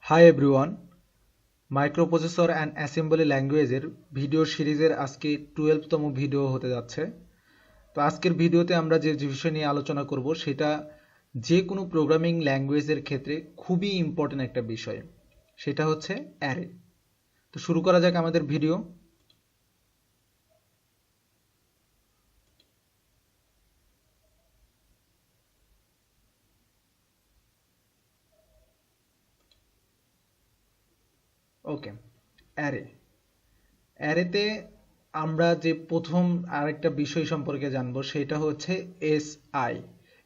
Hi everyone, Microprocessor and Assembly Language এর video সিরিজের আজকে 12তম ভিডিও হতে যাচ্ছে। তো আজকের ভিডিওতে আমরা যে বিষয় নিয়ে আলোচনা করব সেটা যে কোনো প্রোগ্রামিং ল্যাঙ্গুয়েজের ক্ষেত্রে খুবই ইম্পর্টেন্ট একটা বিষয়। সেটা হচ্ছে অ্যারে। তো শুরু করা যাক আমাদের ভিডিও। ওকে, অ্যারে। অ্যারেতে আমরা যে প্রথম আরেকটা বিষয় সম্পর্কে জানবো সেটা হচ্ছে এসআই।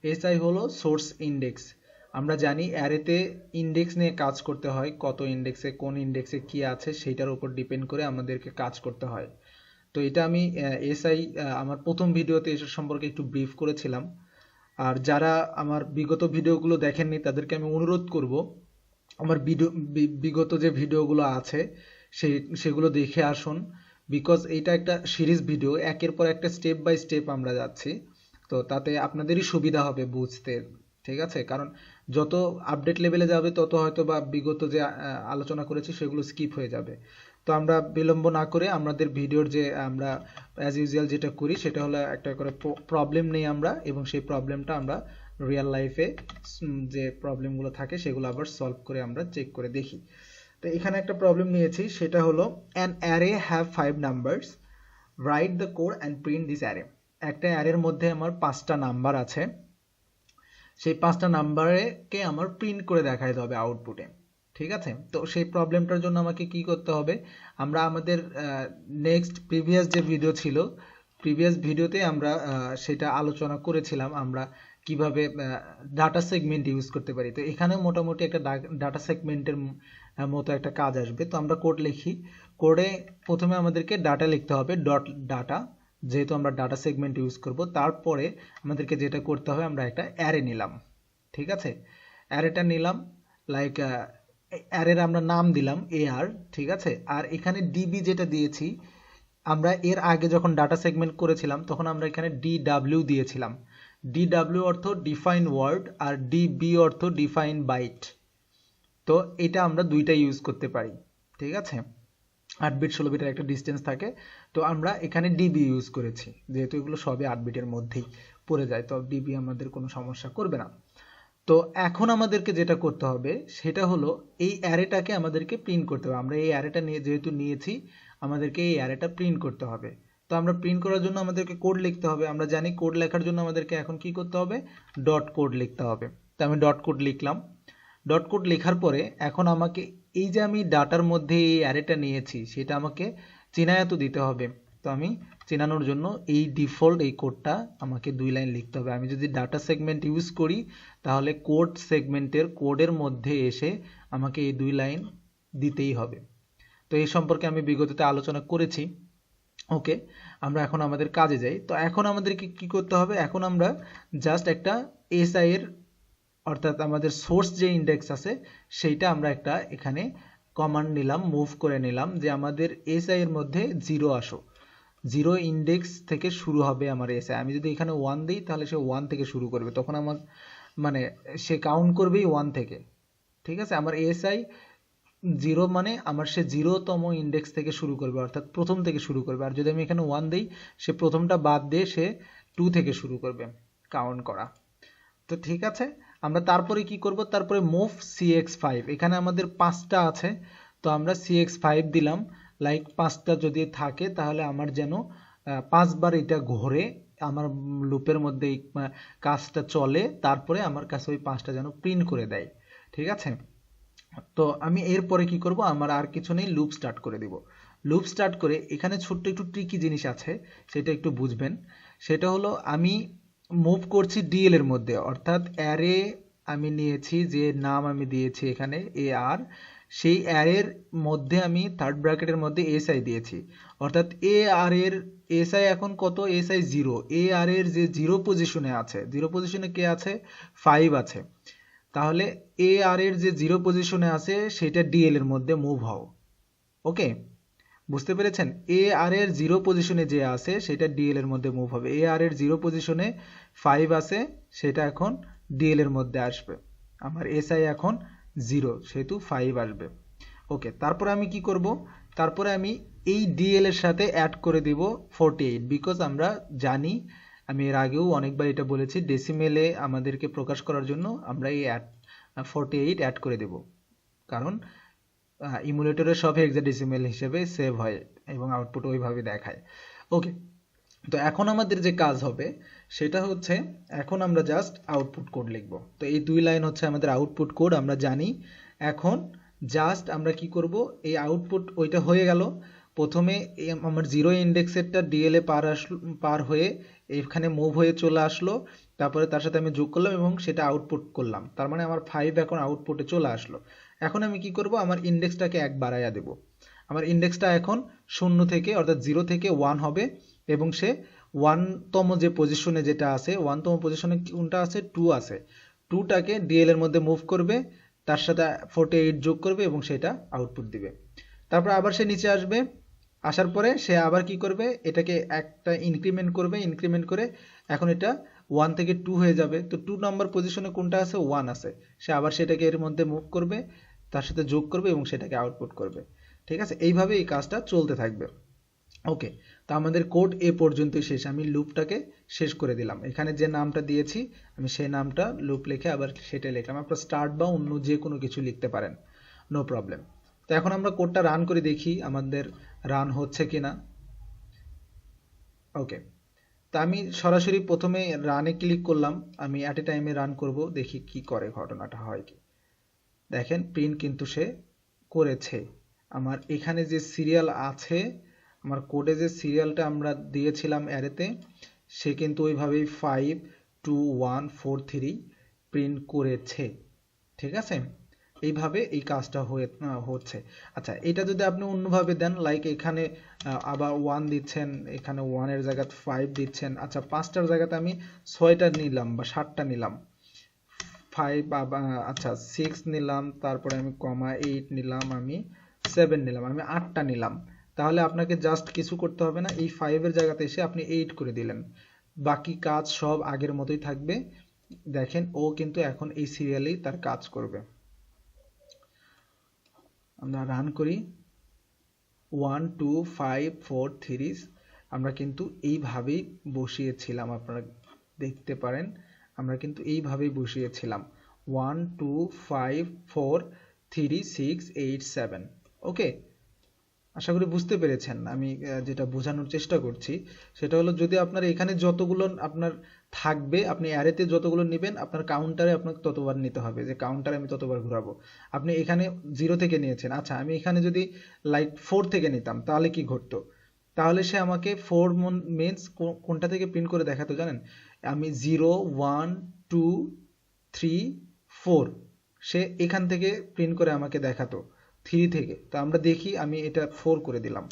এসআই হলো সোর্স ইন্ডেক্স। আমরা জানি অ্যারেতে ইন্ডেক্স নিয়ে কাজ করতে হয়, কত ইন্ডেক্সে কোন ইন্ডেক্সে কি আছে সেটার উপর ডিপেন্ড করে আমাদেরকে কাজ করতে হয়। তো এটা আমি এসআই আমার প্রথম ভিডিওতে এসব সম্পর্কে একটু ব্রিফ করেছিলাম। আর যারা আমার বিগত ভিডিওগুলো দেখেননি তাদেরকে আমি অনুরোধ করব আমার বিগত যে ভিডিওগুলো আছে সেগুলো দেখে আসুন, বিকজ এটা একটা সিরিজ ভিডিও, একের পর একটা স্টেপ বাই স্টেপ আমরা যাচ্ছি। তো তাতে আপনাদেরই সুবিধা হবে বুঝতে, ঠিক আছে? কারণ যত আপডেট লেভেলে যাবে তত হয়তো বা বিগত যে আলোচনা করেছি সেগুলো স্কিপ হয়ে যাবে। তো আমরা বিলম্ব না করে আমাদের ভিডিওর যে আমরা অ্যাজ ইউজুয়াল যেটা করি সেটা হলো একটা করে প্রবলেম নেই আমরা, এবং সেই প্রবলেমটা আমরা রিয়েল লাইফে যে প্রবলেমগুলো থাকে সেগুলো আবার সলভ করে আমরা চেক করে দেখি। তো এখানে একটা প্রবলেম নিয়েছি, সেটা হলো an array have 5 numbers, write the code and print this array। একটা অ্যারের মধ্যে আমার 5টা নাম্বার আছে, সেই 5টা নাম্বারকে আমার প্রিন্ট করে দেখাইতে হবে আউটপুটে, ঠিক আছে? তো সেই প্রবলেমটার জন্য আমাকে কি করতে হবে, আমরা আমাদের নেক্সট প্রিভিয়াস যে ভিডিও ছিল, প্রিভিয়াস ভিডিওতে আমরা সেটা আলোচনা করেছিলাম আমরা কিভাবে ডাটা সেগমেন্ট ইউজ করতে পারি। তো এখানেও মোটামুটি একটা ডাটা সেগমেন্টের মতো একটা কাজ আসবে। তো আমরা কোড লিখি, কোডে প্রথমে আমাদেরকে ডাটা লিখতে হবে, ডট ডাটা, যেহেতু আমরা ডাটা সেগমেন্ট ইউজ করব। তারপরে আমাদেরকে যেটা করতে হবে, আমরা একটা অ্যারে নিলাম, ঠিক আছে? অ্যারেটা নিলাম, লাইক অ্যারের আমরা নাম দিলাম AR, ঠিক আছে? আর এখানে ডিবি যেটা দিয়েছি, আমরা এর আগে যখন ডাটা সেগমেন্ট করেছিলাম তখন আমরা এখানে DW দিয়েছিলাম। DW অর্থ ডিফাইন ওয়ার্ড, আর DB অর্থ ডিফাইন বাইট। তো এটা আমরা দুইটা ইউজ করতে পারি, ঠিক আছে? 8 বিট 16 বিটের একটা ডিস্টেন্স থাকে। তো আমরা এখানে ডিবি ইউজ করেছি, যেহেতু এগুলো সবই 8 বিটের মধ্যেই পড়ে যায়, তো ডিবি আমাদের কোনো সমস্যা করবে না। তো এখন আমাদেরকে যেটা করতে হবে সেটা হলো এই অ্যারেটাকে আমাদেরকে প্রিন্ট করতে হবে। আমরা এই অ্যারেটা যেহেতু নিয়েছি, আমাদেরকে এই অ্যারেটা প্রিন্ট করতে হবে। তো আমরা প্রিন্ট করার জন্য আমাদেরকে কোড লিখতে হবে। আমরা জানি কোড লেখার জন্য আমাদেরকে এখন কি করতে হবে, ডট কোড লিখতে হবে। তো আমি ডট কোড লিখলাম। ডট কোড লেখার পরে এখন আমাকে এই যে আমি ডাটার মধ্যে এই অ্যারেটা নিয়েছি সেটা আমাকে চিনায়ত দিতে হবে। তো আমি চেনানোর জন্য এই ডিফল্ট এই কোডটা আমাকে 2 লাইন লিখতে হবে। আমি যদি ডাটা সেগমেন্ট ইউজ করি তাহলে কোড সেগমেন্টের কোডের মধ্যে এসে আমাকে এই 2 লাইন দিতেই হবে। তো এই সম্পর্কে আমি বিগততে আলোচনা করেছি। ওকে, আমরা এখন আমাদের কাজে যাই। তো এখন আমাদেরকে কি করতে হবে, এখন আমরা জাস্ট একটা এসআই এর, অর্থাৎ আমাদের সোর্স যে ইন্ডেক্স আছে সেইটা আমরা একটা এখানে কমান্ড নিলাম, মুভ করে নিলাম যে আমাদের এসআই এর মধ্যে 0 আসো, 0 ইন্ডেক্স থেকে শুরু হবে আমার এসআই। আমি যদি এখানে 1 দিই তাহলে সে 1 থেকে শুরু করবে, তখন আমার মানে সে কাউন্ট করবেই 1 থেকে, ঠিক আছে? আমার এসআই 0 মানে আমার সে 0তম ইন্ডেক্স থেকে শুরু করবে, অর্থাৎ প্রথম থেকে শুরু করবে। আর যদি আমি এখানে 1 দিই, সে প্রথমটা বাদ দিয়ে সে 2 থেকে শুরু করবে কাউন্ট করা। তো ঠিক আছে, আমরা তারপরে কি করব, তারপরে মুভ CX5। এখানে আমাদের 5টা আছে, তো আমরা CX5 দিলাম। লাইক 5টা যদি থাকে তাহলে আমার যেন 5 বার এটা ঘোরে, আমার লুপের মধ্যে এই কাজটা চলে, তারপরে আমার কাছে ওই 5টা যেন প্রিন্ট করে দেয়, ঠিক আছে? তো আমি এরপরে কি করব, আমার আর কিছু নেই, লুপ স্টার্ট করে দিব। লুপ স্টার্ট করে এখানে ছোট্ট একটু ট্রিকি জিনিস আছে, সেটা একটু বুঝবেন। সেটা হলো আমি মুভ করছি ডিএল এর মধ্যে, অর্থাৎ অ্যারে আমি নিয়েছি, যে নাম আমি দিয়েছি এখানে AR, সেই অ্যারের মধ্যে আমি থার্ড ব্র্যাকেটের মধ্যে এসআই দিয়েছি, অর্থাৎ AR এর এসআই এখন কত, এসআই 0। AR এর যে 0 পজিশনে আছে, 0 পজিশনে কে আছে, 5 আছে। তাহলে AR এর যে 0 পজিশনে আছে সেটা ডিএল এর মধ্যে মুভ হও। ওকে, বুঝতে পেরেছেন? AR এর 0 পজিশনে যে আছে সেটা ডিএল এর মধ্যে মুভ হবে। AR এর 0 পজিশনে 5 আছে, সেটা এখন ডিএল এর মধ্যে আসবে। আমার এসআই এখন 0 সেহেতু 5 আসবে। ওকে, তারপরে আমি কি করব, তারপরে আমি এই ডিএল এর সাথে অ্যাড করে দিব 48, বিকজ আমরা জানি, আমি এর আগেও অনেকবার এটা বলেছি, ডেসিমেলে আমাদেরকে প্রকাশ করার জন্য আমরা এই 48 অ্যাড করে দেব, কারণ ইমুলেটরে সব হেক্সাডেসিমেল হিসেবে সেভ হয় এবং আউটপুট ওইভাবে দেখায়। ওকে, তো এখন আমাদের যে কাজ হবে সেটা হচ্ছে, এখন আমরা জাস্ট আউটপুট কোড লিখব। তো এই 2 লাইন হচ্ছে আমাদের আউটপুট কোড, আমরা জানি। এখন জাস্ট আমরা কি করব, এই আউটপুট ওইটা হয়ে গেল। প্রথমে আমার 0 ইন্ডেক্সেরটা ডিএলএ পার হয়ে এখানে মুভ হয়ে চলে আসলো, তারপরে তার সাথে আমি যোগ করলাম এবং সেটা আউটপুট করলাম, তার মানে আমার 5 এখন আউটপুটে চলে আসলো। এখন আমি কি করব, আমার ইন্ডেক্সটাকে 1 বাড়াইয়া দেব। আমার ইন্ডেক্সটা এখন 0 থেকে, অর্থাৎ 0 থেকে 1 হবে, এবং সে 1তম যে পজিশনে যেটা আছে, 1তম পজিশনে কোনটা আছে, 2 আছে, 2টাকে ডিএল এর মধ্যে মুভ করবে, তার সাথে 48 যোগ করবে এবং সেটা আউটপুট দিবে। তারপর আবার সে নিচে আসবে, আসার পরে সে আবার কি করবে, এটাকে একটা ইনক্রিমেন্ট করবে, ইনক্রিমেন্ট করে এখন এটা 1 থেকে 2 হয়ে যাবে। তো 2 নম্বর পজিশনে কোনটা আছে, 1 আছে, সে আবার সেটাকে এর মধ্যে মুভ করবে, তার সাথে যোগ করবে এবং সেটাকে আউটপুট করবে। ঠিক আছে, এইভাবে এই কাজটা চলতে থাকবে। ওকে, তো আমাদের কোড এ পর্যন্তই শেষ। আমি লুপটাকে শেষ করে দিলাম, এখানে যে নামটা দিয়েছি আমি সেই নামটা লুপ লিখে আবার সেটা লিখলাম। আপনারা স্টার্ট বা অন্য যে কোনো কিছু লিখতে পারেন, নো প্রবলেম। তো এখন আমরা কোডটা রান করে দেখি আমাদের রান হচ্ছে কিনা। ওকে, তা আমি সরাসরি প্রথমে রানে ক্লিক করলাম, আমি অ্যাট এ টাইমে রান করব, দেখি কি করে, ঘটনাটা হয় কি। দেখেন প্রিন্ট কিন্তু সে করেছে। আমার এখানে যে সিরিয়াল আছে, আমার কোডে যে সিরিয়ালটা আমরা দিয়েছিলাম অ্যারেতে, সে কিন্তু ওইভাবেই 52143 প্রিন্ট করেছে। ঠিক আছে, এইভাবে এই কাজটা হচ্ছে। আচ্ছা, এটা যদি আপনি অন্যভাবে দেন, লাইক এখানে আবার 1 দিচ্ছেন, এখানে 1 এর জায়গায় 5 দিচ্ছেন, আচ্ছা 5টার জায়গাতে আমি 6টা নিলাম বা 7টা নিলাম, 5 আচ্ছা 6 নিলাম, তারপরে আমি কমা 8 নিলাম, আমি 7 নিলাম, আমি 8টা নিলাম, তাহলে আপনাকে জাস্ট কিছু করতে হবে না, এই 5 এর জায়গাতে এসে আপনি 8 করে দিলেন, বাকি কাজ সব আগের মতোই থাকবে। দেখেন ও কিন্তু এখন এই সিরিয়ালেই তার কাজ করবে। আমরা রান করি, 1 2 5 4 3 আমরা কিন্তু এইভাবেই বসিয়েছিলাম, আপনারা দেখতে পারেন আমরা কিন্তু এইভাবেই বসিয়েছিলাম, 1 2 5 4 3 6 8 7। ওকে, আশা করি বুঝতে পেরেছেন আমি যেটা বোঝানোর চেষ্টা করছি, সেটা হলো যদি আপনার এখানে যতগুলো আপনার থাকবে, আপনি অ্যারেতে যতগুলো নেবেন, আপনার কাউন্টারে আপনাকে ততবার নিতে হবে, যে কাউন্টারে আমি ততবার ঘোরাবো। আপনি এখানে 0 থেকে নিয়েছেন, আচ্ছা আমি এখানে যদি লাইক 4 থেকে নিতাম তাহলে কি ঘটতো, তাহলে সে আমাকে 4 মিনস কোনটা থেকে প্রিন্ট করে দেখাতো জানেন, আমি 0 1 2 3 4 সে এখান থেকে প্রিন্ট করে আমাকে দেখাতো 3 থেকে। তো আমরা দেখি, আমি এটা 4 করে দিলাম,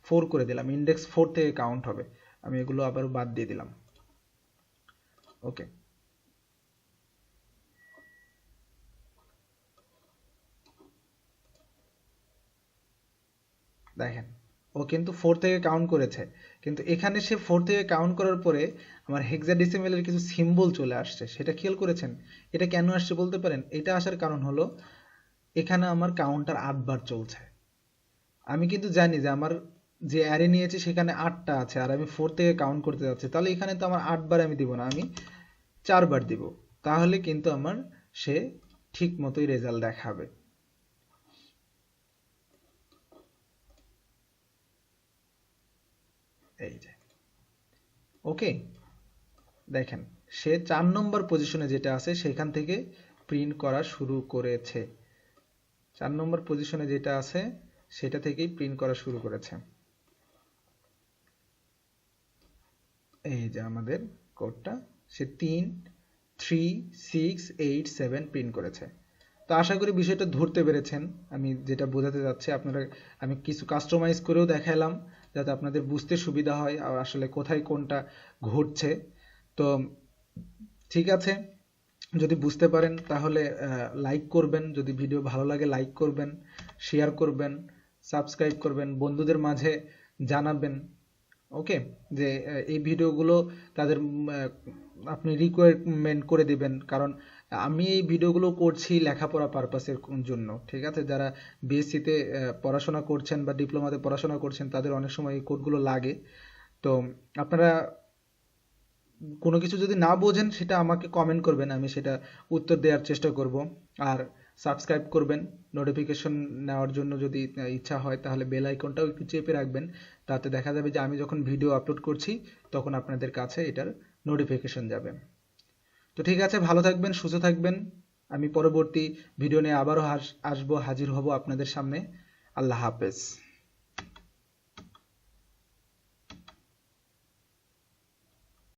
4 করে দিলাম, ইন্ডেক্স 4 থেকে কাউন্ট হবে, আমি এগুলো আবার বাদ দিয়ে দিলাম। ওকে, দেখেন ও কিন্তু 4 থেকে কাউন্ট করেছে, কিন্তু এখানে সে 4 থেকে কাউন্ট করার পরে আমার হেক্সাডেসিমেলের কিছু সিম্বল চলে আসছে, সেটা খেয়াল করেছেন? এটা কেন আসছে বলতে পারেন? এটা আসার কারণ হলো এখানে আমার কাউন্টার 8 বার চলছে। আমি কিন্তু জানি যে আমার যে অ্যারে নিয়েছি সেখানে 8টা আছে, আর আমি 4 থেকে কাউন্ট করতে যাচ্ছি, তাহলে এখানে তো আমার 8 বার আমি দিব না, আমি 4 বার দিব, তাহলে কিন্তু আমার সে ঠিক মতোই রেজাল্ট দেখাবে। এই যে ওকে, দেখেন সে 4 নম্বর পজিশনে যেটা আছে সেখান থেকে প্রিন্ট করা শুরু করেছে, 4 নম্বর পজিশনে যেটা আছে সেটা থেকেই প্রিন্ট করা শুরু করেছে। এই যে আমাদের কোডটা, সে 3 3 6 8 7 প্রিন্ট করেছে। তো আশা করি বিষয়টা ধরতে পেরেছেন আমি যেটা বোঝাতে যাচ্ছি। আপনারা, আমি কিছু কাস্টমাইজ করেও দেখালাম যাতে আপনাদের বুঝতে সুবিধা হয় আর আসলে কোথায় কোনটা ঘটছে। তো ঠিক আছে, যদি বুঝতে পারেন তাহলে লাইক করবেন, যদি ভিডিও ভালো লাগে লাইক করবেন, শেয়ার করবেন, সাবস্ক্রাইব করবেন, বন্ধুদের মাঝে জানাবেন। ওকে, যে এই ভিডিওগুলো তাদের আপনি রিকোয়ারমেন্ট করে দিবেন, কারণ আমি এই ভিডিওগুলো করছি লেখাপড়া পারপাসের জন্য, ঠিক আছে? যারা বিএসসিতে পড়াশোনা করছেন বা ডিপ্লোমাতে পড়াশোনা করছেন তাদের অনেক সময় এই কোডগুলো লাগে। তো আপনারা কোনো কিছু যদি না বোঝেন সেটা আমাকে কমেন্ট করবেন, আমি সেটা উত্তর দেওয়ার চেষ্টা করব। আর সাবস্ক্রাইব করবেন, নোটিফিকেশন নেওয়ার জন্য যদি ইচ্ছা হয় তাহলে বেল আইকনটাও একটু চেপে রাখবেন, তাতে দেখা যাবে যে আমি যখন ভিডিও আপলোড করছি তখন আপনাদের কাছে এটার নোটিফিকেশন যাবে। তো ঠিক আছে, ভালো থাকবেন, সুস্থ থাকবেন। আমি পরবর্তী ভিডিও নিয়ে আবারও আসবো, হাজির হব আপনাদের সামনে। আল্লাহ হাফেজ।